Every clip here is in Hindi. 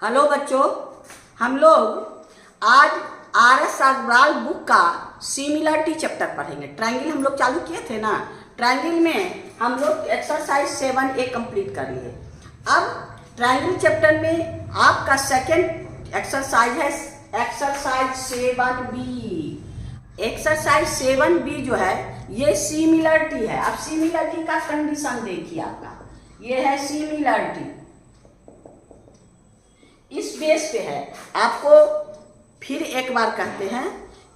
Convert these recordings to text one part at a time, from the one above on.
हेलो बच्चों, हम लोग आज RS अग्रवाल बुक का सिमिलरिटी चैप्टर पढ़ेंगे। ट्रायंगल हम लोग चालू किए थे ना। ट्रायंगल में हम लोग एक्सरसाइज 7A कंप्लीट कर लिए। अब ट्रायंगल चैप्टर में आपका सेकंड एक्सरसाइज है एक्सरसाइज 7B। एक्सरसाइज 7B जो है ये सिमिलरिटी है। अब सिमिलरिटी का कंडीशन देखिए, आपका ये है सिमिलरिटी, इस बेस पे है। आपको फिर एक बार कहते हैं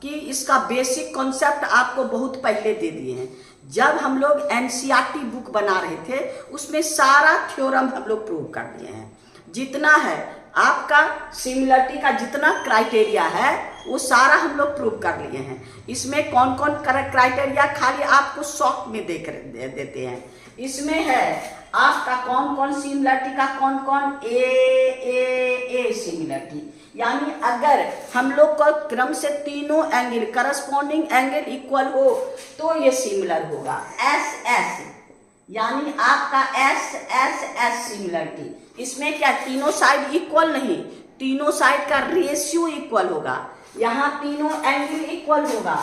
कि इसका बेसिक कॉन्सेप्ट आपको बहुत पहले दे दिए हैं। जब हम लोग NCERT बुक बना रहे थे उसमें सारा थ्योरम हम लोग प्रूव कर दिए हैं। जितना है आपका सिमिलरिटी का जितना क्राइटेरिया है वो सारा हम लोग प्रूव कर लिए हैं। इसमें कौन कौन क्राइटेरिया खाली आपको शॉर्ट में देते हैं। इसमें है आपका कौन कौन सिमिलरिटी का कौन कौन ए सिमिलरिटी, यानी अगर हम लोग का क्रम से तीनों एंगल करस्पॉन्डिंग एंगल इक्वल हो तो ये सिमिलर होगा। एस यानी आपका एस सिमिलरिटी। इसमें क्या तीनों साइड इक्वल नहीं, तीनों साइड का रेशियो इक्वल होगा। यहाँ तीनों एंगल इक्वल होगा।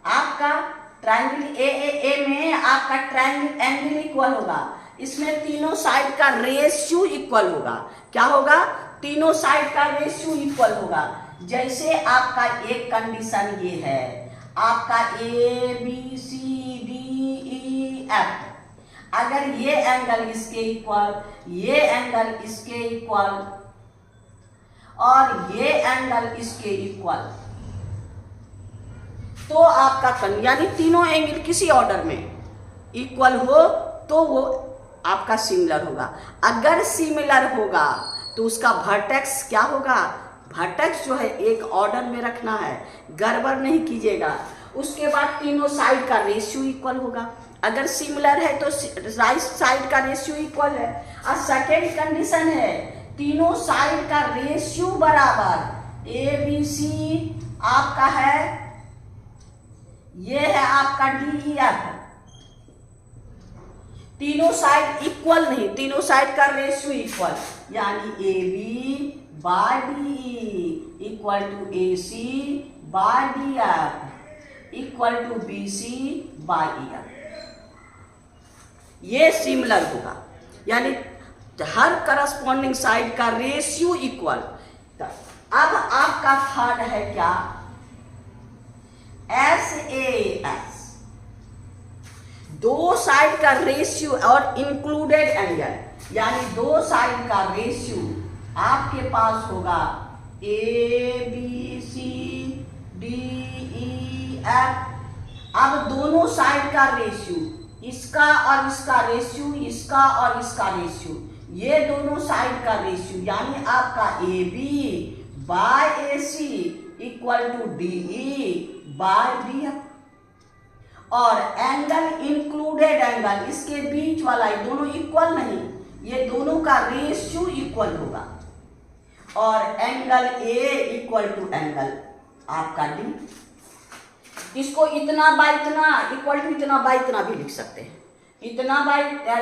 आपका ट्रायंगल ए में आपका ट्रायंगल एंगल इक्वल होगा। इसमें तीनों साइड का रेशियो इक्वल होगा। क्या होगा? तीनों साइड का रेशियो इक्वल होगा। जैसे आपका एक कंडीशन ये है, आपका ABCDEF, अगर ये एंगल इसके इक्वल, ये एंगल इसके इक्वल और ये एंगल इसके इक्वल, तो आपका यानी तीनों एंगल किसी ऑर्डर में इक्वल हो तो वो आपका सिमिलर होगा। अगर सिमिलर होगा तो उसका वर्टेक्स क्या होगा? वर्टेक्स जो है एक ऑर्डर में रखना है, गड़बड़ नहीं कीजिएगा। उसके बाद तीनों साइड का रेशियो इक्वल होगा। अगर सिमिलर है तो राइट साइड का रेशियो इक्वल है। और सेकेंड कंडीशन है तीनों साइड का रेशियो बराबर। ABC आपका है, ये है आपका DEF, तीनों साइड इक्वल नहीं, तीनों साइड का रेशियो इक्वल, यानी AB by DE equal to AC by DF equal to BC by EF। ये सिमिलर होगा, यानी हर करस्पॉन्डिंग साइड का रेशियो इक्वल। अब आपका थर्ड है क्या? SAS, दो साइड का रेशियो और इंक्लूडेड एंगल, यानी दो साइड का रेशियो आपके पास होगा ABCDEF। अब दोनों साइड का रेशियो, इसका और इसका रेशियो, इसका और इसका रेशियो, ये दोनों साइड का रेशियो, यानी आपका AB by AC equal to DE by DF। और एंगल इंक्लूडेड एंगल, इसके बीच वाला, ये दोनों इक्वल नहीं, ये दोनों का रेशियो इक्वल होगा। और angle A equal to angle आपका D। इसको इतना बाय इतना इक्वल टू इतना बाय इतना भी लिख सकते हैं। इतना बाय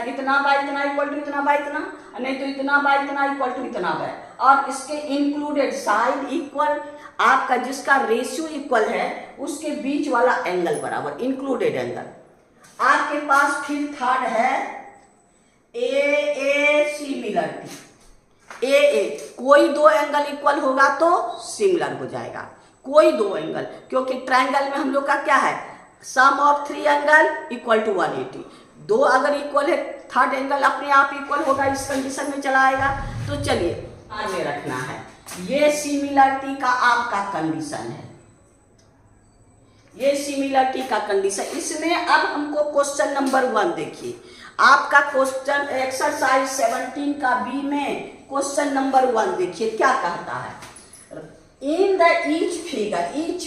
इतना इक्वल टू इतना बाय इतना, नहीं तो इतना बाय इतना इक्वल टू इतना बाय। और इसके इंक्लूडेड साइड इक्वल, आपका जिसका रेशियो इक्वल है उसके बीच वाला एंगल बराबर, इंक्लूडेड एंगल। आपके पास फिर थर्ड है AA सिमिलरिटी। AA कोई दो एंगल इक्वल होगा तो सिमिलर हो जाएगा, कोई दो एंगल, क्योंकि ट्रायंगल में हम लोग का क्या है, sum of three angle equal to 180। दो अगर इक्वल है, थर्ड एंगल अपने आप इक्वल होगा, इस कंडीशन में चला आएगा। तो चलिए आगे रखना है, ये सिमिलरिटी का आपका कंडीशन है, ये सिमिलरिटी का कंडीशन। इसमें अब हमको क्वेश्चन नंबर 1 देखिए। आपका क्वेश्चन एक्सरसाइज 17 का B में क्वेश्चन नंबर 1 देखिए क्या कहता है। In the each figure each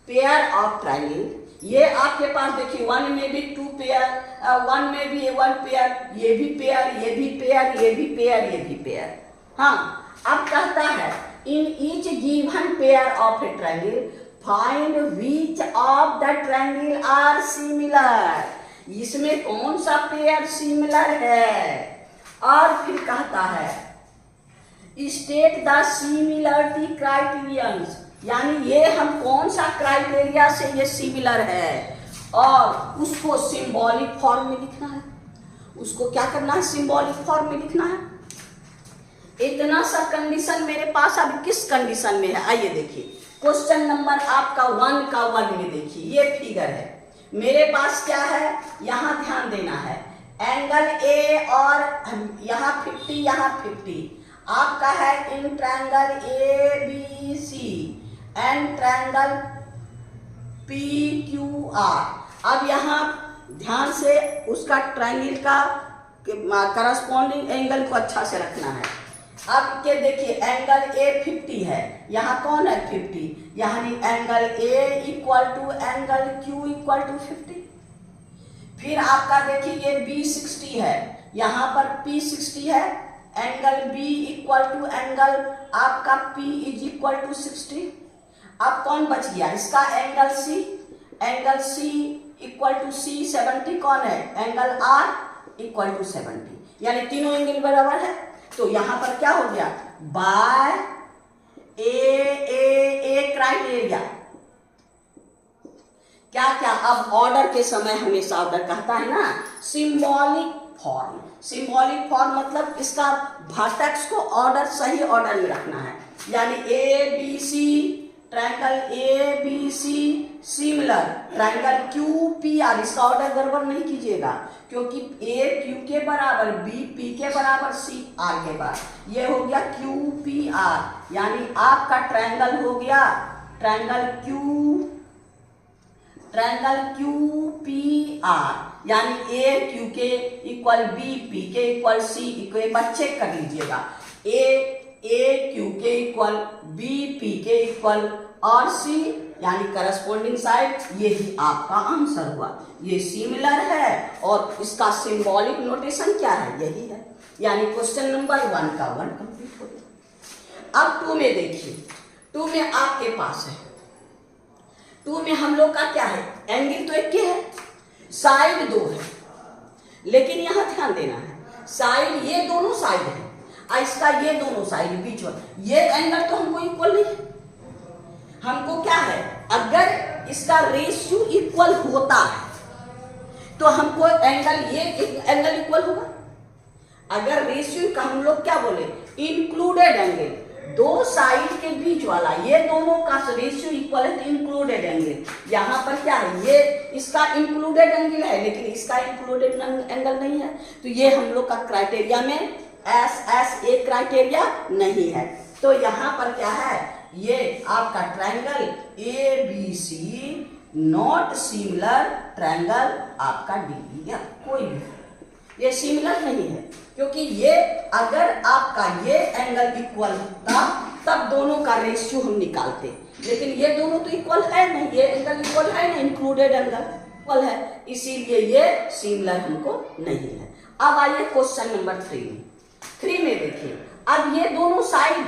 pair of triangle, ये आपके पास देखिए 1 में भी 2 पेयर, 1 में भी 1 पेयर, ये भी पेयर, ये भी पेयर, ये भी पेयर, ये भी पेयर। हाँ, अब कहता है in each given pair of a triangle find which of the triangle are similar. इसमें कौन सा पेयर सिमिलर है? और फिर कहता है स्टेट द सिमिलरिटी क्राइटेरियंस, यानी ये हम कौन सा क्राइटेरिया से ये सिमिलर है और उसको सिंबॉलिक फॉर्म में लिखना है। उसको क्या करना है, सिंबॉलिक फॉर्म में लिखना है। इतना सा कंडीशन मेरे पास अभी किस कंडीशन में है, आइए देखिए। क्वेश्चन नंबर आपका 1 का 1 में देखिए, ये फिगर है मेरे पास, क्या है यहाँ ध्यान देना है, एंगल ए और यहाँ 50 यहाँ 50 आपका है in triangle A B C and triangle P Q R. अब यहाँ ध्यान से उसका ट्रायंगल का करस्पॉन्डिंग एंगल को अच्छा से रखना है। अब के देखिए एंगल ए 50 है, यहाँ कौन है 50, यानी angle A equal to angle Q equal to 50। फिर आपका देखिए ये बी 60 है, यहाँ पर पी 60 है, angle B equal to angle आपका पी इज इक्वल टू 60। अब कौन बच गया, इसका angle C equal to C 70 कौन है, एंगल आर इक्वल टू 70, यानी तीनों एंगल बराबर है। तो यहां पर क्या हो गया, बाय ए क्राइटेरिया क्या क्या। अब ऑर्डर के समय हमेशा ऑर्डर कहता है ना सिंबॉलिक फॉर्म। सिंबॉलिक फॉर्म मतलब इसका वर्टेक्स को ऑर्डर सही ऑर्डर में रखना है, यानी A B C triangle A B C similar triangle Q P R, इसका ऑर्डर गड़बड़ नहीं कीजिएगा क्योंकि ए क्यू के बराबर, बी पी के बराबर, सी आर के बराबर, ये हो गया क्यू पी आर, यानी आपका ट्रायंगल हो गया ट्रायंगल क्यू पी आर, यानी ए क्यू के इक्वल बी पी के इक्वल सी इक्वल, एक बार चेक कर लीजिएगा, ए क्यू के इक्वल बी पी के इक्वल और सी, यानी करस्पॉन्डिंग साइड, यही आपका आंसर हुआ। ये सिमिलर है और इसका सिंबॉलिक नोटेशन क्या है, यही है, यानी क्वेश्चन नंबर 1 का 1 कंप्लीट हो गया। अब 2 में देखिए, 2 में आपके पास है, 2 में हम लोग का क्या है, एंगल तो एक ही है, साइड 2 है, लेकिन यहां ध्यान देना है साइड, ये दोनों साइड है, इसका ये दोनों साइड बीच में, ये एंगल तो हमको इक्वल नहीं है। हमको क्या है, अगर इसका रेशियो इक्वल होता है तो हमको एंगल, ये एंगल इक्वल होगा। अगर रेशियो का हम लोग क्या बोले, इंक्लूडेड एंगल, दो साइड के बीच वाला, ये दोनों का रेशियो इक्वल है तो इंक्लूडेड एंगल। यहाँ पर क्या है, ये इसका इंक्लूडेड एंगल है लेकिन इसका इंक्लूडेड एंगल नहीं है, तो ये हम लोग का क्राइटेरिया में एस ए क्राइटेरिया नहीं है। तो यहाँ पर क्या है, ये आपका triangle A B C not similar triangle आपका डी, या कोई भी ये सिमिलर नहीं है, क्योंकि ये अगर आपका ये एंगल इक्वल था तब दोनों का रेशियो हम निकालते, लेकिन ये दोनों तो इक्वल है नहीं, ये एंगल इक्वल है ना, इंक्लूडेड एंगल इक्वल है, इसीलिए ये सिमिलर हमको नहीं है। अब आइए क्वेश्चन नंबर 3 में देखिए, अब ये दोनों साइड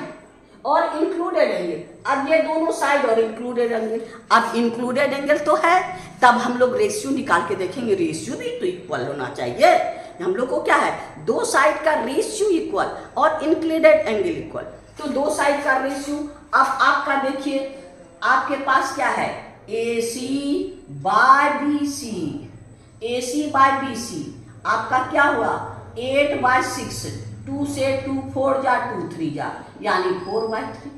और इंक्लूडेड एंगल, अब ये दोनों साइड और इंक्लूडेड एंगल, अब इंक्लूडेड एंगल तो है, तब हम लोग रेशियो निकाल के देखेंगे, रेशियो भी तो इक्वल होना चाहिए। हम लोग को क्या है, दो साइड का रेशियो इक्वल और इंक्लूडेड एंगल इक्वल, तो दो साइड का रेशियो। अब आपका देखिए, आपके पास क्या है, A C bye B C, A C bye B C आपका क्या हुआ 8/6, 2 से 2 4 जा 2 3 जा, यानी 4/3।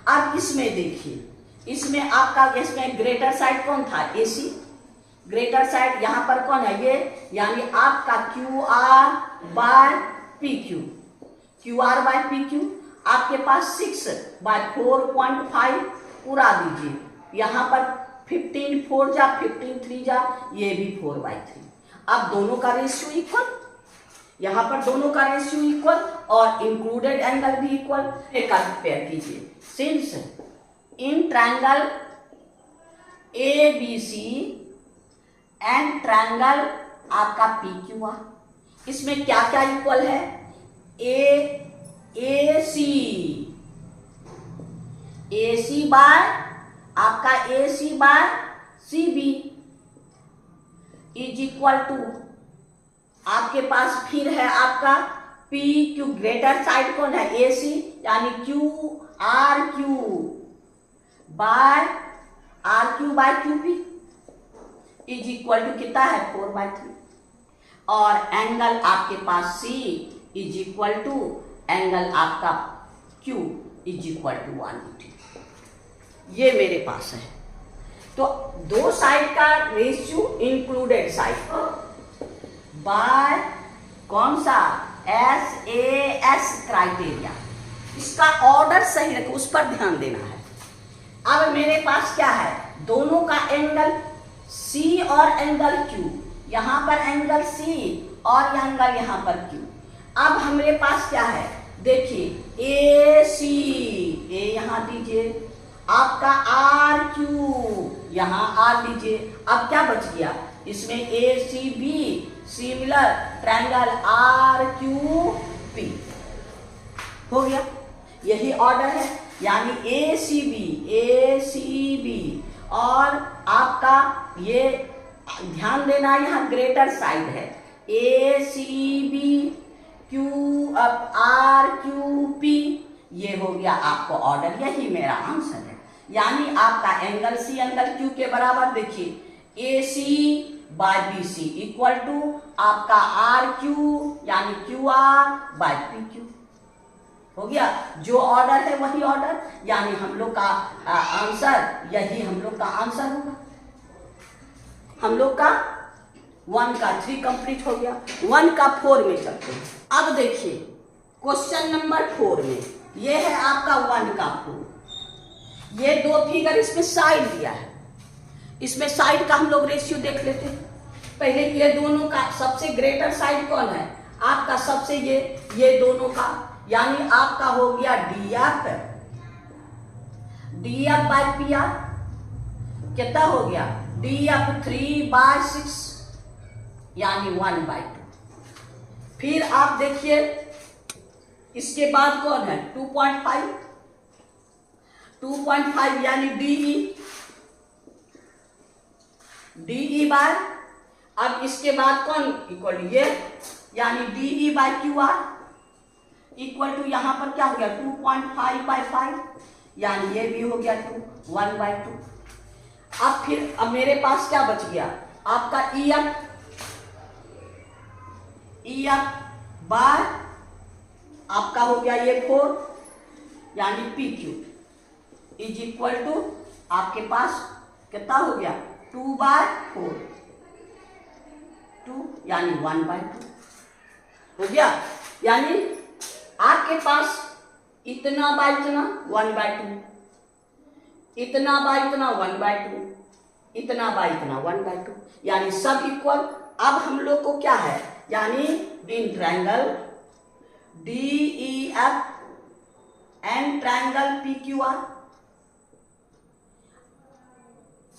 अब इसमें देखिए, इसमें आपका इसमें ग्रेटर साइड कौन था, ए सी, ग्रेटर साइड यहाँ पर कौन है ये, यानी आपका Q R by P Q, Q R by P Q, आपके पास 6/4.5 पूरा दीजिए, यहाँ पर 15 4 जा 15 3 जा, ये भी 4/3। अब दोनों का रेशियो इक्वल, यहाँ पर दोनों का रेशियो इक्वल और इंक्लूडेड एंगल भी इक्वल, एक कंपेयर कीजिए। Since in triangle A B C and triangle आपका पी क्यू आर, इसमें क्या क्या इक्वल है, ए सी बाय आपका A C by C B is equal to, आपके पास फिर है आपका पी क्यू, ग्रेटर साइड कौन है, ए सी, यानी Q R Q by Q P is equal to कितना है 4/3, और एंगल आपके पास C is equal to angle आपका क्यू इज इक्वल टू 180। ये मेरे पास है। तो दो साइड का रेशियो इंक्लूडेड साइड बाय कौन सा SAS क्राइटेरिया, इसका ऑर्डर सही रखो, उस पर ध्यान देना है। अब मेरे पास क्या है, दोनों का एंगल C और एंगल Q, यहां पर एंगल C और एंगल यहां पर Q। अब हमारे पास क्या है, देखिए AC, ए यहां दीजिए, आपका RQ यहां R लीजिए। अब क्या बच गया इसमें, ACB सिमिलर ट्रायंगल RQP हो गया। यही ऑर्डर है, यानी ACB और आपका ये ध्यान देना यहाँ ग्रेटर साइड है, ACB RQP, ये हो गया आपको ऑर्डर, यही मेरा आंसर है। यानी आपका एंगल C एंगल Q के बराबर, देखिए AC/BC इक्वल टू आपका RQ यानी QR बाय PQ हो गया। जो ऑर्डर है वही ऑर्डर, यानी हम लोग का आंसर, यही हम लोग का आंसर होगा। हम लोग का 1 का 3 कंप्लीट हो गया। 1 का 4 में चलते हैं। अब देखिए क्वेश्चन नंबर 4 में ये है आपका 1 का 4। ये दो फिगर इसमें साइड दिया है, इसमें साइड का हम लोग रेशियो देख लेते हैं। पहले ये दोनों का सबसे ग्रेटर साइड कौन है, आपका सबसे ये दोनों का, यानी आपका हो गया DF बाय PR, कितना हो गया DF 3/6 यानी 1/2। फिर आप देखिए इसके बाद कौन है 2.5 यानी DE बाय, अब इसके बाद कौन इक्वल ये, यानी DE by QR equal to यहाँ पर क्या हो गया 2.5/5, यानी ये भी हो गया 1/2। अब फिर अब मेरे पास क्या बच गया, आपका EF बाय आपका हो गया ये 4 यानी PQ इज इक्वल टू आपके पास कितना हो गया 2/4, 2 यानी 1/2 हो गया। यानी आपके पास इतना बाय इतना 1/2, इतना बाय इतना 1/2, इतना बाय इतना 1/2, यानी सब इक्वल। अब हम लोग को क्या है, यानी in triangle DEF and triangle PQR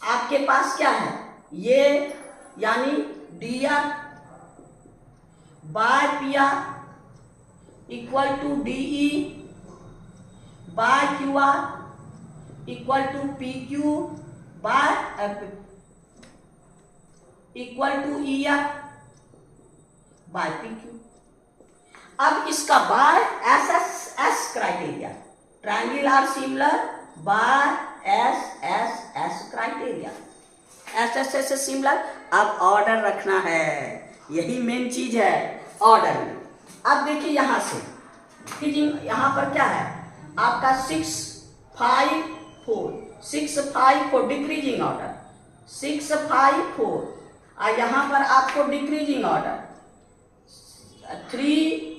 आपके पास क्या है, ये यानी DF by PR equal to DE by QR equal to PQ by equal to EF by PQ। अब इसका by SS criteria, triangle are similar by SS criteria, SS similar. अब ऑर्डर रखना है, यही मेन चीज है ऑर्डर में। अब देखिए यहां से यहां पर क्या है आपका 6 5 4 डिक्रीजिंग ऑर्डर 6 5 4, और यहां पर आपको डिक्रीजिंग ऑर्डर 3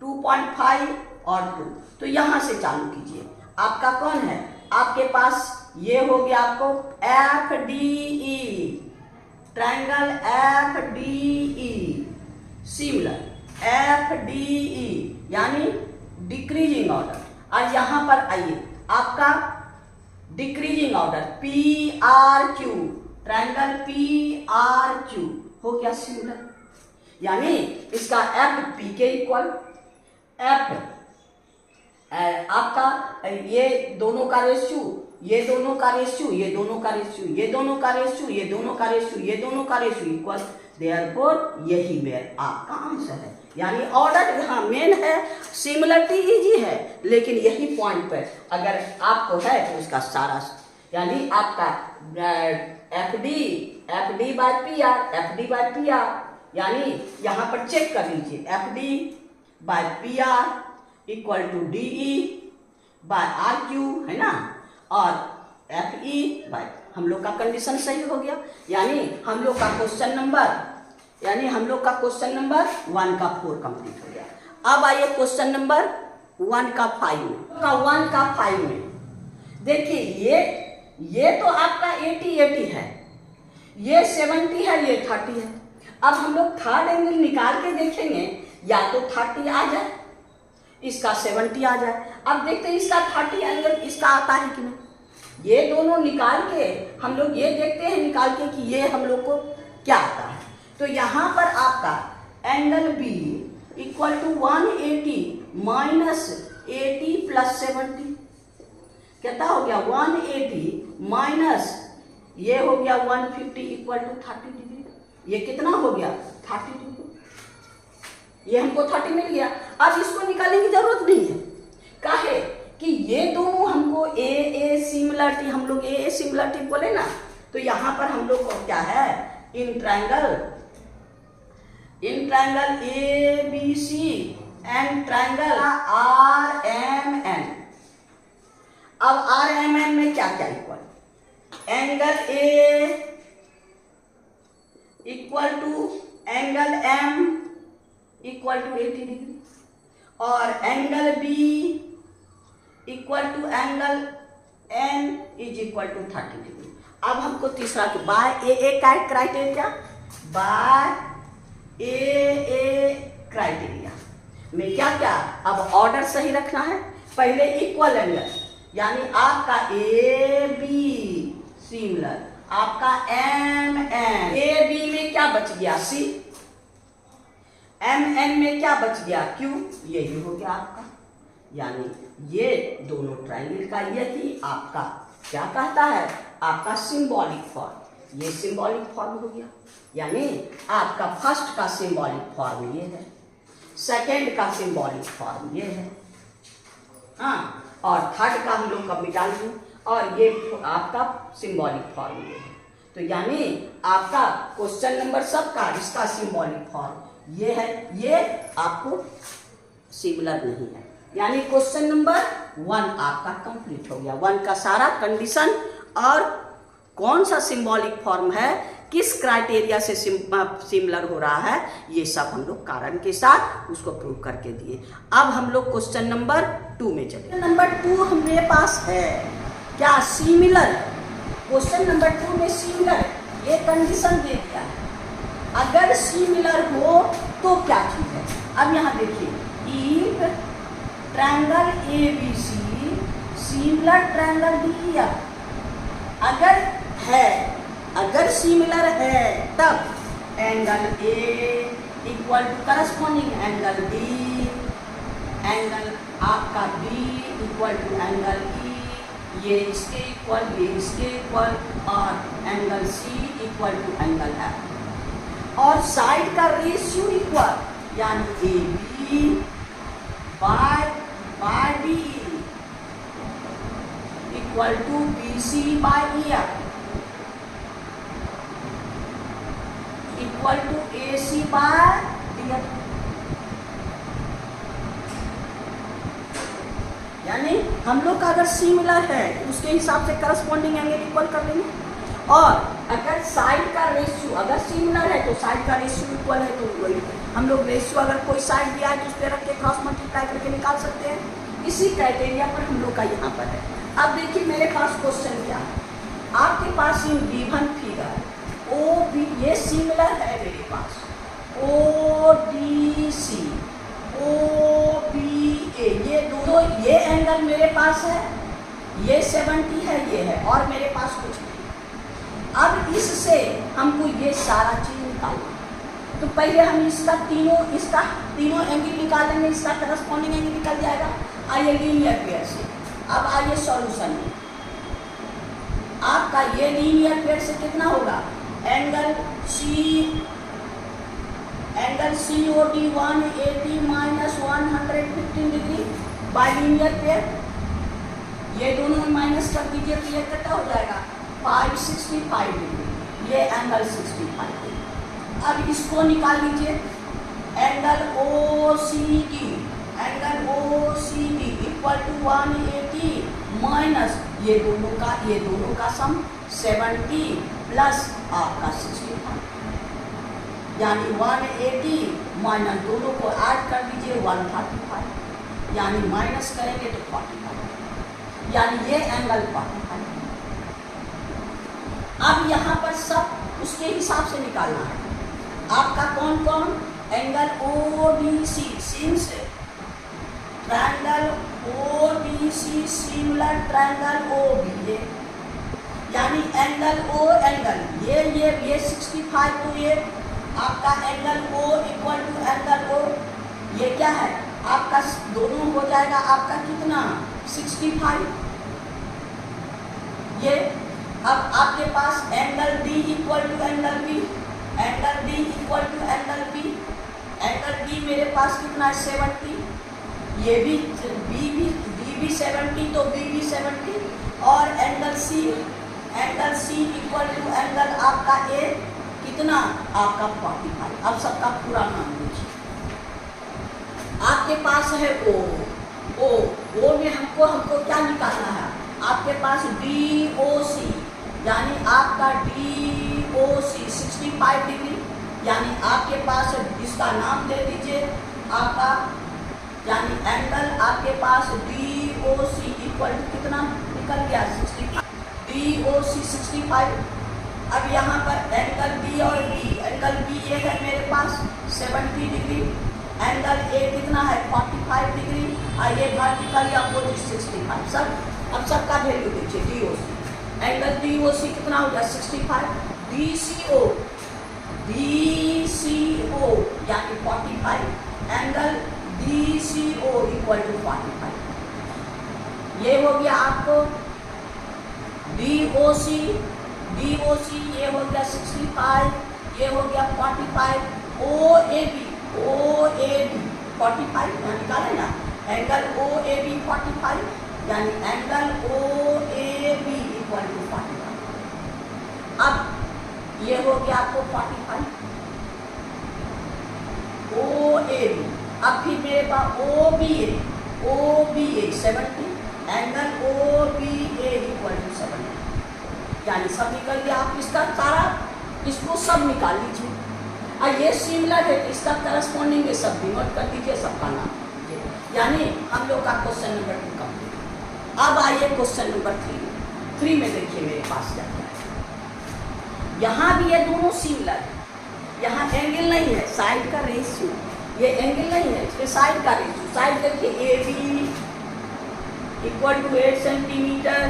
2.5 और 2। तो यहां से चालू कीजिए, आपका कौन है, आपके पास ये हो गया आपको FDE triangle FDE similar FDE यानी डिक्रीजिंग ऑर्डर, और यहां पर आइए आपका decreasing order PRQ triangle PRQ हो गया सिमिलर, यानी इसका FP के इक्वल F आपका ये दोनों का रेशियो, ये दोनों का रेशियो, ये दोनों का रेशियो, ये दोनों का रेशियो, ये दोनों का रेशियो, ये दोनों का रेशियो इक्वल देयरफॉर यही मेरा आपका आंसर है। यानी ऑर्डर यहाँ मेन है, सिमिलरिटी इजी है, लेकिन यही पॉइंट पर अगर आपको है तो उसका सारा यानी आपका F D by P R, यानी यहाँ पर चेक कर लीजिए, F D by P R equal to D E by R Q, है ना, और एफ ई बाय, हम लोग का कंडीशन सही हो गया। यानी हम लोग का क्वेश्चन नंबर 1 का 4 कंप्लीट हो गया। अब आइए क्वेश्चन नंबर 1 का 5 में देखिए, ये तो आपका 80 है, ये 70 है, ये 30 है। अब हम लोग थर्ड एंगल निकाल के देखेंगे, या तो 30 आ जाए, इसका 70 आ जाए। अब देखते हैं इसका 30 एंगल इसका आता है कि नहीं। ये दोनों निकाल के हम लोग ये देखते हैं निकाल के कि ये हम लोग को क्या आता है। तो यहाँ पर आपका angle B equal to 180 minus 80 plus 70 कितना हो गया, 180 माइनस ये हो गया 150 इक्वल टू 30 डिग्री। ये कितना हो गया, 30 डिग्री। ये हमको 30 मिल गया। अब इसको निकालने की जरूरत नहीं है, काहे कि ये दोनों हमको ए सिमिलरिटी, हम लोग ए सिमिलरिटी बोले ना, तो यहाँ पर हम लोग को क्या है, in triangle A B C and triangle R M N. अब आर एम एन में क्या क्या equal, angle A equal to angle M equal to 80 degree, और angle B equal to angle N is equal to 30 degree. अब हमको तीसरा के by a criteria, by a criteria में क्या क्या, अब ऑर्डर सही रखना है। पहले इक्वल एंगल, यानी आपका ए बी सिमिलर, आपका एम एन, ए बी में क्या बच गया, सी, एम एन में क्या बच गया, क्यू, यही हो गया आपका। यानी ये दोनों ट्रायंगल का यही आपका क्या कहता है, आपका सिंबॉलिक फॉर्म। ये सिंबॉलिक फॉर्म हो गया। यानी आपका फर्स्ट का सिंबॉलिक फॉर्म ये है, सेकंड का सिंबॉलिक फॉर्म ये है, हाँ, और थर्ड का हम लोग का मिटा लेंगे, और ये आपका सिंबॉलिक फॉर्म ये है। तो यानी आपका क्वेश्चन नंबर सबका इसका सिंबॉलिक फॉर्म ये है, ये आपको सिमिलर नहीं है। यानी क्वेश्चन नंबर 1 आपका कंप्लीट हो गया। 1 का सारा कंडीशन और कौन सा सिंबॉलिक फॉर्म है, किस क्राइटेरिया से सिमिलर हो रहा है, ये सब हम लोग कारण के साथ उसको प्रूव करके दिए। अब हम लोग क्वेश्चन नंबर 2 में चले। नंबर 2 हमारे पास है क्या, सिमिलर। क्वेश्चन नंबर 2 में सिमिलर ये कंडीशन दे दिया है, अगर सिमिलर हो तो क्या चीज है। अब यहाँ देखिए, if triangle A B C similar triangle D F, अगर है, अगर सिमिलर है तब angle A equal to corresponding angle B, angle आपका B equal to angle E, ये इसके इक्वल, ये इसके इक्वल, और angle C equal to angle F, और साइड का रेशियो इक्वल, यानी A B by D equal to B C by E F equal to A C by D F. यानी हम लोग का अगर सिमिलर है उसके हिसाब से करस्पॉन्डिंग एंगल इक्वल कर लेंगे, और अगर साइड का रेशियो, अगर सिमिलर है तो साइड का रेशियो इक्वल है तो वही हम लोग रेशियो, अगर कोई साइड दिया है तो उस पर रख के क्रॉस मल्टीप्लाई करके निकाल सकते हैं। इसी क्राइटेरिया पर हम लोग का यहाँ पर है। अब देखिए मेरे पास क्वेश्चन क्या है, आपके पास in given figure O B, ये सिमिलर है मेरे पास, O D C, O B ए, ये दोनों, ये एंगल मेरे पास है, ये 70 है, ये है, और मेरे पास कुछ नहीं। अब इससे हमको ये सारा चीज निकालना, तो पहले हम इसका तीनों एंगल निकाल लेंगे, इसका करस्पॉन्डिंग एंगल निकल जाएगा। आइए लीनियर पेयर से, अब आइए सॉल्यूशन में। आपका ये लीनियर पेयर से कितना होगा, angle C angle COD 180 minus 115 degree bilinear pair, ये दोनों में माइनस कर दीजिए तो ये कितना हो जाएगा 565 डिग्री, ये एंगल 65 डिग्री। अब इसको निकाल लीजिए, angle OCD, angle OCD equal to 180 minus ये दोनों का सम 70 प्लस आपका 65, यानी 180 माइनस दोनों को ऐड कर दीजिए 135, यानी माइनस करेंगे तो 45, यानी ये एंगल 45। अब यहाँ पर सब उसके हिसाब से निकालना है आपका कौन कौन, angle OBC since triangle OBC similar triangle OBA, यानी एंगल O एंगल ये 65, तो ये आपका angle O equal to angle O, ये क्या है आपका दोनों हो जाएगा आपका कितना 65। ये अब आपके पास angle D equal to angle B, angle D equal to angle B, angle D मेरे पास कितना है 70, ये भी B भी 70 तो B भी 70, और angle C equal to angle आपका A कितना आपका 45। अब सबका पूरा नाम लीजिए, आपके पास है O में हमको क्या निकालना है, आपके पास DOC, यानी आपका DOC 65 डिग्री, यानी आपके पास इसका नाम दे दीजिए आपका, यानी एंगल आपके पास DOC इक्वल टू कितना निकल गया 65, DOC 65। अब यहाँ पर एंगल B और B, एंगल B ये है मेरे पास 70 डिग्री, एंगल A कितना है 45 डिग्री, और ये वर्टिकल या अपोजिट 65। अब सबका वैल्यू दीजिए DOC, एंगल DOC कितना हो गया 65, DCO यानी 45, एंगल DCO इक्वल टू 45, ये हो गया आपको DOC ये हो गया 65, ये हो गया 45, OAB 45 यहाँ निकाले ना, एंगल OAB 45, यानी एंगल OAB इक्वल टू 45। अब ये हो गया आपको 45 OAB, अब फिर मेरे पास OBA 70, angle OBA equal to 70, यानी सब निकल गया। आप इसका सारा इसको सब निकाल लीजिए, और ये सिमिलर है इसका करस्पॉन्डिंग ये सब नोट कर दीजिए, सबका नाम, यानी हम लोग का क्वेश्चन नंबर 2 कंप्लीट। अब आइए क्वेश्चन नंबर 3 में देखिए मेरे पास क्या क्या है। यहाँ भी ये दोनों सिमिलर है, यहाँ एंगल नहीं है, साइड का रेशियो, ये एंगल नहीं है, इसके साइड का रेशियो, साइड देखिए AB equal to 8 centimetre,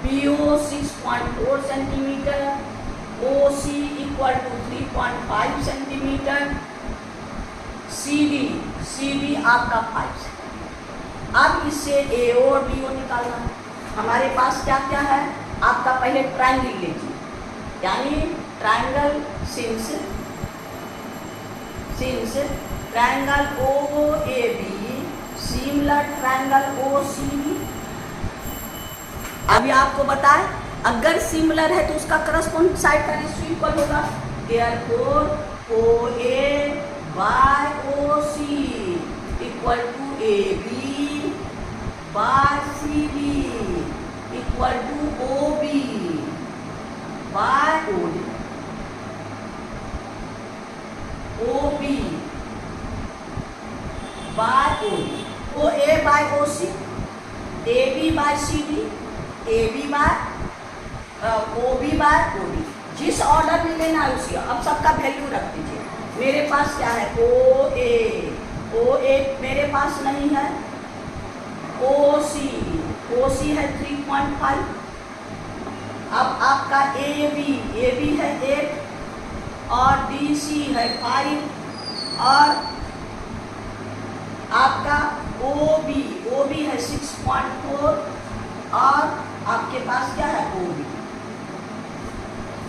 BO 6.4 centimetre, OC equal to 3.5 centimetre, CD आपका 5 सेंटीमीटर। अब इससे AO और BO निकालना है। हमारे पास क्या क्या है, आपका पहले ट्रायंगल लीजिए, यानी triangle since triangle OAB similar triangle OCD। अभी आपको बताए अगर सिमिलर है तो उसका करस्पॉन्डिंग साइड का रेशियो इक्वल होगा, therefore OA by OC equal to AB by CD equal to OB by OD, OB by OD, OA by OC, AB by CD, AB by OB by OD, जिस ऑर्डर में लेना है उसी। अब सबका वैल्यू रख दीजिए। मेरे पास क्या है OA मेरे पास नहीं है, OC है 3.5, अब आपका AB है 8 और DC है 5, और आपका OB है 6.4, और आपके पास क्या है OB,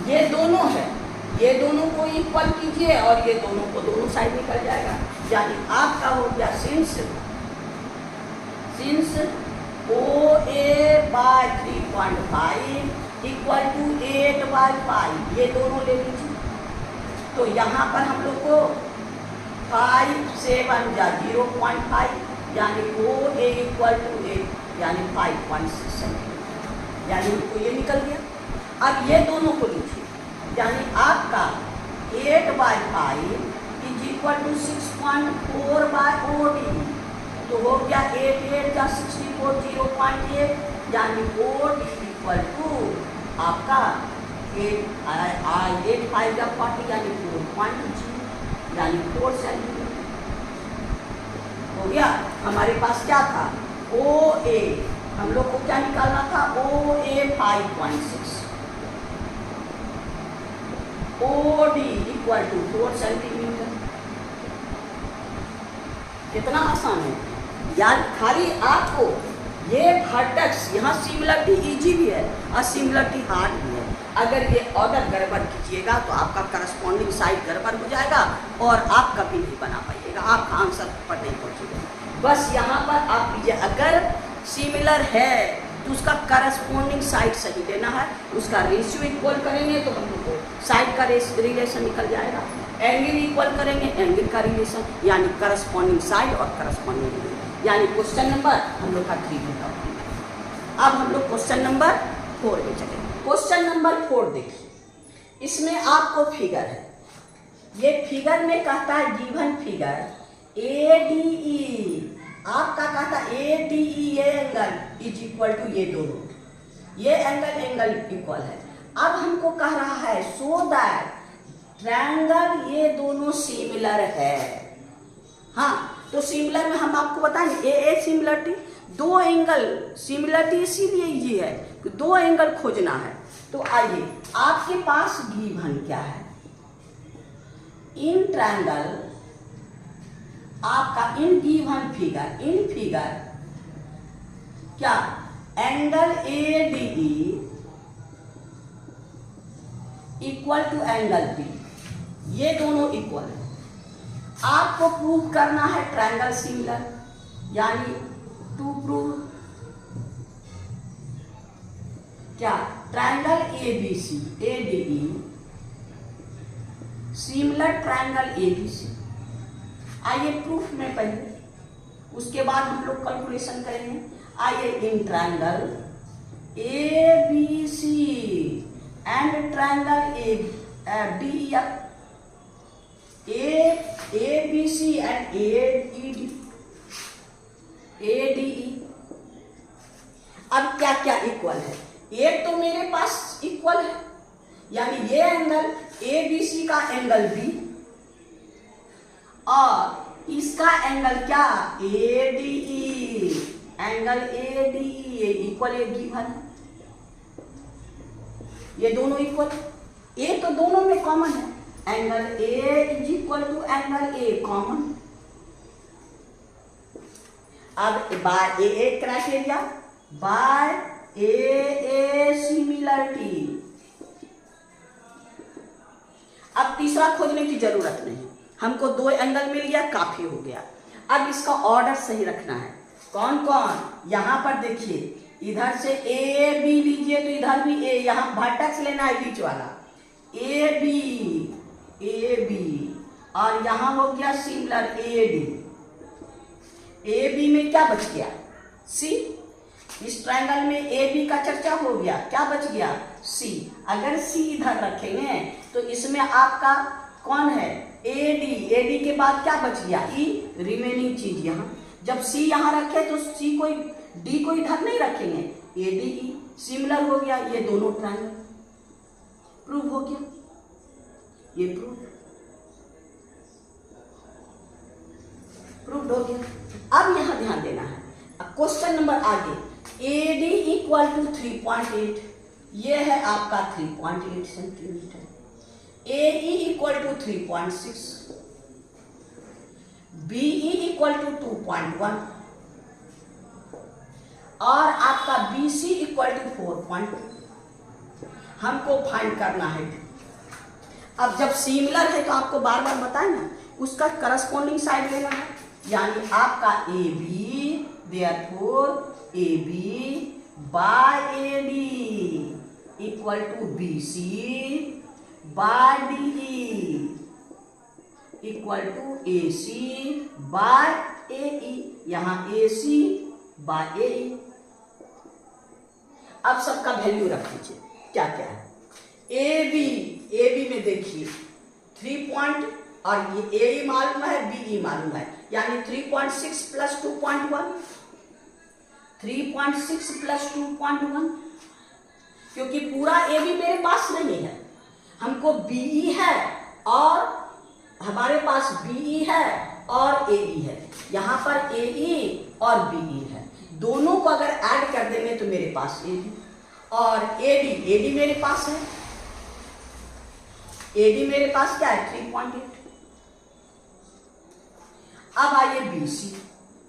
ये दोनों है, ये दोनों को इक्वल कीजिए और ये दोनों को दोनों साइड निकल जाएगा, यानी आपका हो गया since O A by 3.5 equal to 8/5, ये दोनों ले लीजिए। तो यहाँ पर हम लोग को 5 से 1 जा 0.5, यानी ओ ए इक्वल टू 8 यानी 5.6 सेंटीमीटर, यानी उनको ये निकल गया। अब ये दोनों को लीजिए, यानी आपका 8/5 इज इक्वल टू 6.4/OD, तो हो गया 8 8 या 64 0.8, यानी OD इक्वल टू आपका 8 5 या 40 यानी 4.0 यानी 4 सेंटीमीटर हो गया। हमारे पास क्या था OA, हम लोग को क्या निकालना था OA 5.6, OD equal to 4 centimetre. कितना आसान है यार, खाली आपको ये वर्टेक्स यहाँ सिमिलरिटी इजी भी है और सिमिलरिटी हार्ड भी है। अगर ये ऑर्डर गड़बड़ कीजिएगा तो आपका करस्पॉन्डिंग साइड गड़बड़ हो जाएगा और आप कभी नहीं बना पाइएगा, आपका आंसर पर नहीं पहुँचेगा। बस यहाँ पर आप लीजिए, अगर सिमिलर है तो उसका करस्पॉन्डिंग साइड सही देना है, उसका रेशियो इक्वल करेंगे तो हम लोग को साइड का रिलेशन निकल जाएगा, एंगल इक्वल करेंगे एंगल का रिलेशन, यानी करस्पॉन्डिंग साइड और करस्पॉन्डिंग, यानी क्वेश्चन नंबर हम लोग का 3 होता है। अब हम लोग क्वेश्चन नंबर 4 में चलेंगे। क्वेश्चन नंबर 4 देखिए, इसमें आपको फिगर है, ये फिगर में कहता है गिवन फिगर ADE, आपका कहता है ADE ये एंगल इज इक्वल टू ये दोनों, ये एंगल इक्वल है। अब हमको कह रहा है सो दैट ट्रायंगल ये दोनों सिमिलर है। हाँ, तो सिमिलर में हम आपको बताएंगे ए सिमिलरिटी, दो एंगल सिमिलरिटी इसीलिए ये है कि दो एंगल खोजना है। तो आइए, आपके पास गिवन क्या है, इन ट्रायंगल आपका इन गिवन फिगर क्या angle ADE equal to angle B, ये दोनों इक्वल है। आपको प्रूव करना है ट्रायंगल सिमिलर, यानी टू प्रूव क्या triangle ABC ADE similar triangle ABC। आइए प्रूफ में पहले, उसके बाद हम लोग कैलकुलेशन करेंगे। आइए, in triangle ABC and triangle ABC and ADE, अब क्या क्या इक्वल है, एक तो मेरे पास इक्वल है, यानी ये एंगल ABC का एंगल B और इसका एंगल क्या ADE, एंगल ADE इक्वल ये गिवन है, ये दोनों इक्वल, ए तो दोनों में कॉमन है, angle A is equal to angle A common. अब by AA criteria, by AA similarity. अब तीसरा खोजने की जरूरत नहीं, हमको दो एंगल मिल गया, काफी हो गया। अब इसका ऑर्डर सही रखना है, कौन कौन, यहां पर देखिए, इधर से AB लीजिए तो इधर भी A, यहां वर्टेक्स लेना है बीच वाला AB और यहां हो गया सिमिलर AD। AB में क्या बच गया C, इस ट्रायंगल में AB का चर्चा हो गया, क्या बच गया C। अगर C इधर रखेंगे तो इसमें आपका कौन है AD के बाद क्या बच गया E, रिमेनिंग चीज यहाँ। जब C यहाँ रखे तो C को D को इधर नहीं रखेंगे, ADE सिमिलर हो गया, ये दोनों ट्रायंगल प्रूव हो गया, ये प्रूव हो गया। अब यहाँ ध्यान देना है, अब क्वेश्चन नंबर आगे, AD इक्वल टू 3.8, ये है आपका 3.8 centimetre, AE equal to 3.6, BE equal to 2.1 और आपका BC इक्वल टू 4.2 हमको फाइंड करना है। अब जब सिमिलर है तो आपको बार बार बताए ना, उसका करस्पॉन्डिंग साइड लेना है, यानी आपका A B, therefore A B by A D equal to B C by D E equal to A C by A E, यहां ए सी बाय ए ई। अब सबका वैल्यू रख लीजिए, क्या क्या है। ए बी में देखिए 3 पॉइंट, और ये ए ई मालूम है, बी ई मालूम है, यानी 3.6 प्लस 2.1, 3.6 प्लस 2.1, क्योंकि पूरा ए बी मेरे पास नहीं है, हमको बी ई है और हमारे पास बी ई है और ए ई है, यहां पर ए ई और बी ई है, दोनों को अगर ऐड कर देंगे तो मेरे पास ए बी और ए डी मेरे पास है, ए डी मेरे पास क्या है 3.8। अब आइए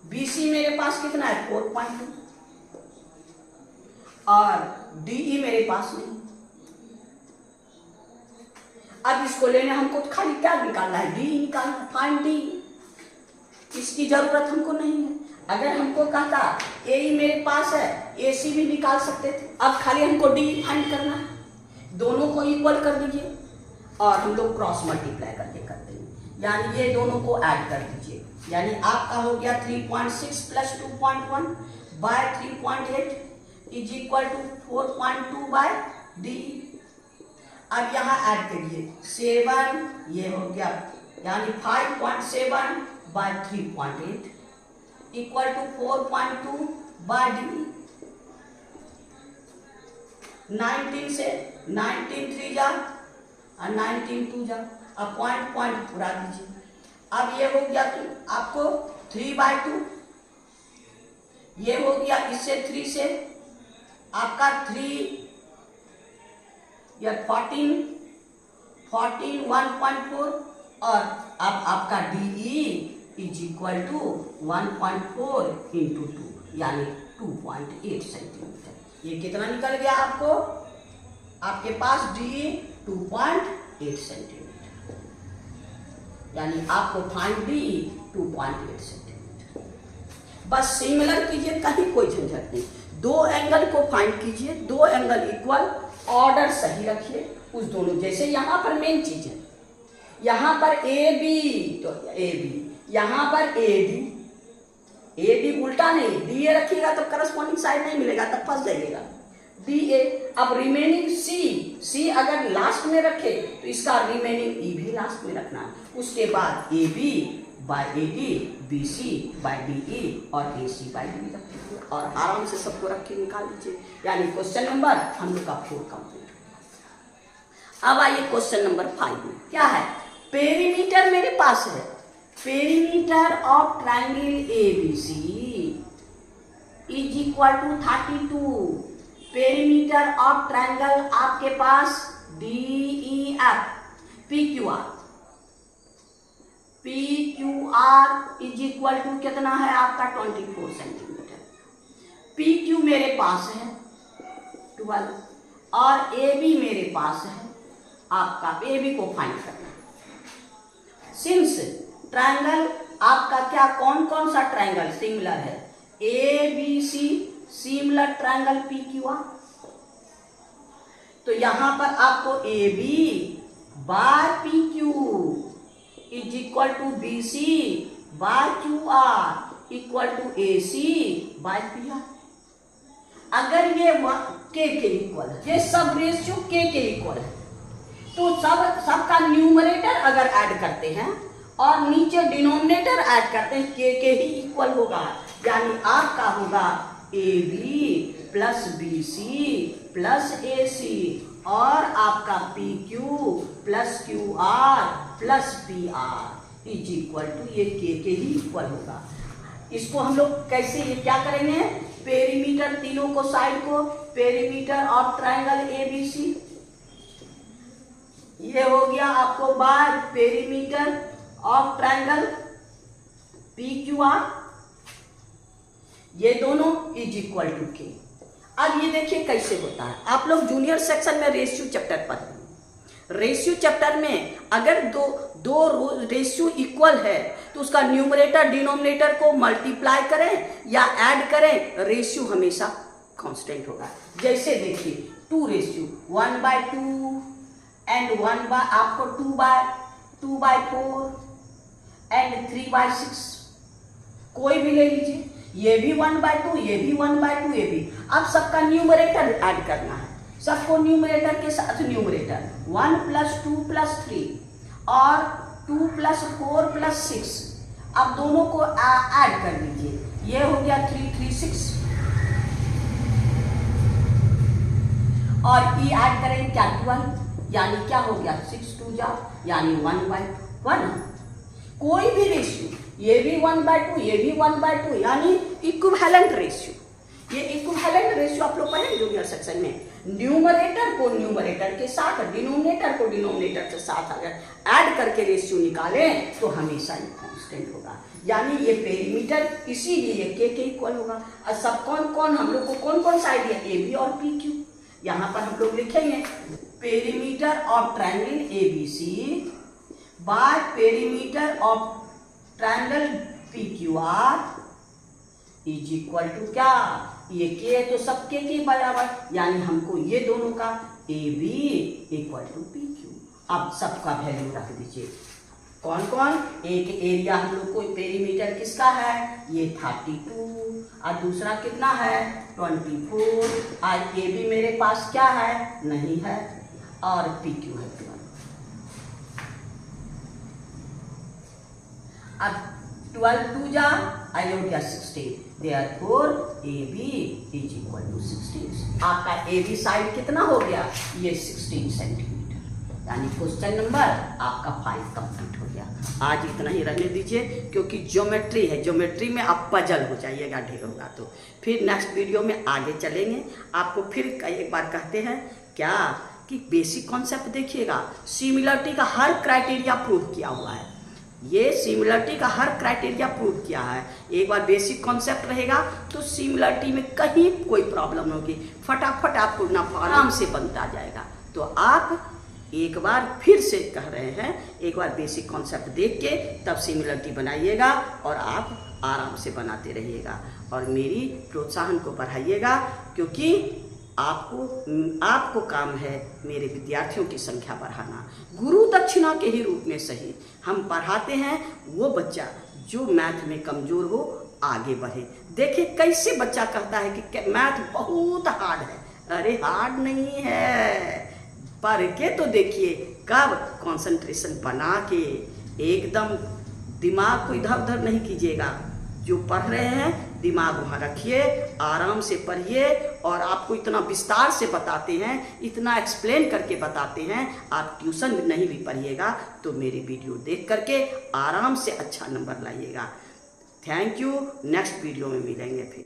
बी सी मेरे पास कितना है 4.2 और डी ई मेरे पास नहीं। अब इसको लेने हमको खाली क्या निकालना है, डी निकालना, फाइंड डी। इसकी जरूरत हमको नहीं है। अगर हमको कहता ए ई मेरे पास है, ए सी भी निकाल सकते थे। अब खाली हमको डी फाइंड करना है, दोनों को इक्वल कर दीजिए और हम लोग क्रॉस मल्टीप्लाई करके करते हैं, यानी ये दोनों को ऐड कर दीजिए, यानी आपका हो गया 3.6 plus 2.1 by 3.8 is equal to 4.2 by D. अब यहाँ ऐड करिए 7, ये हो गया यानी 5.7 by 3.8 equal to 4.2 by D. 19 से 19 3 जा और 19 2 जा, अब पॉइंट पूरा दीजिए। अब ये हो गया तो आपको 3/2, ये हो गया इससे 3 से आपका 3 या 14 1.4 और अब आपका DE is equal to 1.4 into 2 यानी 2.8 सेंटीमीटर। ये कितना निकल गया आपको, आपके पास DE 2.8 सेंटीमीटर, यानी आपको फाइंड DE 2.8 सेंटीमीटर। बस सिमिलर कीजिए, कहीं कोई झंझट नहीं। दो एंगल को फाइंड कीजिए, दो एंगल इक्वल, ऑर्डर सही रखिए उस दोनों, जैसे यहां पर मेन चीज है, यहां पर ए बी तो ए बी, यहां पर ए डी उल्टा नहीं, डी ए रखिएगा तो करस्पॉन्डिंग साइड नहीं मिलेगा, तब फंस जाइएगा। डी ए, अब रिमेनिंग सी अगर लास्ट में रखे तो इसका रिमेनिंग ई भी लास्ट में रखना है। उसके बाद A B by A D, B C by D E और ए सी बाय डी रखिए और आराम से सबको रख के निकाल लीजिए, यानी क्वेश्चन नंबर हम लोग का 4 कंप्लीट। अब आइए क्वेश्चन नंबर 5 में क्या है, पेरीमीटर मेरे पास है, perimeter of triangle ABC is equal to 32। Perimeter of triangle आपके पास DEF PQR is equal to कितना है आपका 24 सेंटीमीटर। PQ मेरे पास है 12 और AB मेरे पास है, आपका AB को फाइंड करना। सिंस ट्रायंगल आपका क्या कौन कौन सा ट्रायंगल सिमिलर है, ABC सिमिलर ट्रायंगल PQR, तो यहां पर आपको AB by PQ is equal to BC by QR equal to AC by PR। अगर ये K के इक्वल है, ये सब रेशियो K के इक्वल है, तो सबका न्यूमरेटर अगर ऐड करते हैं और नीचे डिनोमिनेटर ऐड करते हैं, K के ही इक्वल होगा, यानी आपका होगा AB plus BC plus AC और आपका PQ plus QR plus PR is equal to ये K के ही इक्वल होगा। इसको हम लोग कैसे ये क्या करेंगे, पेरीमीटर तीनों को साइड को, पेरीमीटर ऑफ ट्रायंगल ABC ये हो गया आपको by perimeter of triangle PQR, ये दोनों इज इक्वल टू K। अब ये देखिए कैसे होता है, आप लोग जूनियर सेक्शन में रेशियो चैप्टर पढ़े, रेशियो चैप्टर में अगर दो रेशियो इक्वल है तो उसका न्यूमरेटर डिनोमिनेटर को मल्टीप्लाई करें या ऐड करें, रेशियो हमेशा कांस्टेंट होगा। जैसे देखिए 2 रेशियो 1/2 एंड 1 बाय आपको 2/4 एंड 3/6 कोई भी ले लीजिए, ये भी 1/2, ये भी 1/2, ये भी। अब सबका न्यूमरेटर ऐड करना है, सबको न्यूमरेटर के साथ न्यूमरेटर 1 + 2 + 3 और 2 + 4 + 6। अब दोनों को ऐड कर लीजिए, ये हो गया 336 और ये ऐड करेंगे क्या 12, यानी क्या हो गया 6 2 जा यानी 1/1। कोई भी रेशियो, ये भी 1/2, ये भी 1/2, यानी इक्विवेलेंट रेशियो। ये इक्विवेलेंट रेशियो आप लोग पढ़ेंगे जूनियर सेक्शन में। न्यूमरेटर को न्यूमरेटर के साथ, डिनोमिनेटर को डिनोमिनेटर के साथ अगर ऐड करके रेशियो निकालें तो हमेशा ये कांस्टेंट होगा, यानी ये पेरीमीटर, इसीलिए ये के इक्वल होगा। और सब कौन हम लोग को कौन सा आइडिया, ए बी और पी क्यू। यहाँ पर हम लोग लिखेंगे perimeter of triangle A B C by perimeter of triangle P Q R is equal to क्या, ये के है तो सब के बराबर, यानी हमको ये दोनों का A B equal to P Q. अब सबका वैल्यू रख दीजिए। कौन कौन, एक एरिया हम लोग को पेरीमीटर किसका है, ये 32 और दूसरा कितना है 24 और ए बी मेरे पास क्या है नहीं है और पी क्यू है 12। अब 12 2 जा आई हो गया 16, therefore AB is equal to 16। आपका AB साइड कितना हो गया, ये 16 सेंटीमीटर, यानी क्वेश्चन नंबर आपका 5 कंप्लीट हो गया। आज इतना ही रहने दीजिए, क्योंकि ज्योमेट्री है, ज्योमेट्री में आप पजल हो जाइएगा ढेर होगा तो। फिर नेक्स्ट वीडियो में आगे चलेंगे। आपको फिर एक बार कहते हैं क्या कि बेसिक कॉन्सेप्ट देखिएगा, सिमिलरिटी का हर क्राइटेरिया प्रूव किया हुआ है। ये सिमिलरिटी का हर क्राइटेरिया प्रूव किया है। एक बार बेसिक कॉन्सेप्ट रहेगा तो सिमिलरिटी में कहीं कोई प्रॉब्लम नहीं होगी, फटाफट आपको ना आराम से बनता जाएगा। तो आप एक बार फिर से कह रहे हैं, एक बार बेसिक कॉन्सेप्ट देख के तब सिमिलरिटी बनाइएगा और आप आराम से बनाते रहिएगा और मेरी प्रोत्साहन को बढ़ाइएगा, क्योंकि आपको काम है मेरे विद्यार्थियों की संख्या बढ़ाना। गुरु दक्षिणा के ही रूप में सही हम पढ़ाते हैं, वो बच्चा जो मैथ में कमजोर हो आगे बढ़े। देखिए कैसे बच्चा कहता है कि मैथ बहुत हार्ड है, अरे हार्ड नहीं है, पढ़ के तो देखिए, कब कंसंट्रेशन बना के एकदम दिमाग को इधर उधर नहीं कीजिएगा। जो पढ़ रहे हैं दिमाग वहाँ रखिए, आराम से पढ़िए और आपको इतना विस्तार से बताते हैं, इतना एक्सप्लेन करके बताते हैं। आप ट्यूशन नहीं भी पढ़िएगा तो मेरी वीडियो देख करके आराम से अच्छा नंबर लाइएगा। थैंक यू, नेक्स्ट वीडियो में मिलेंगे फिर।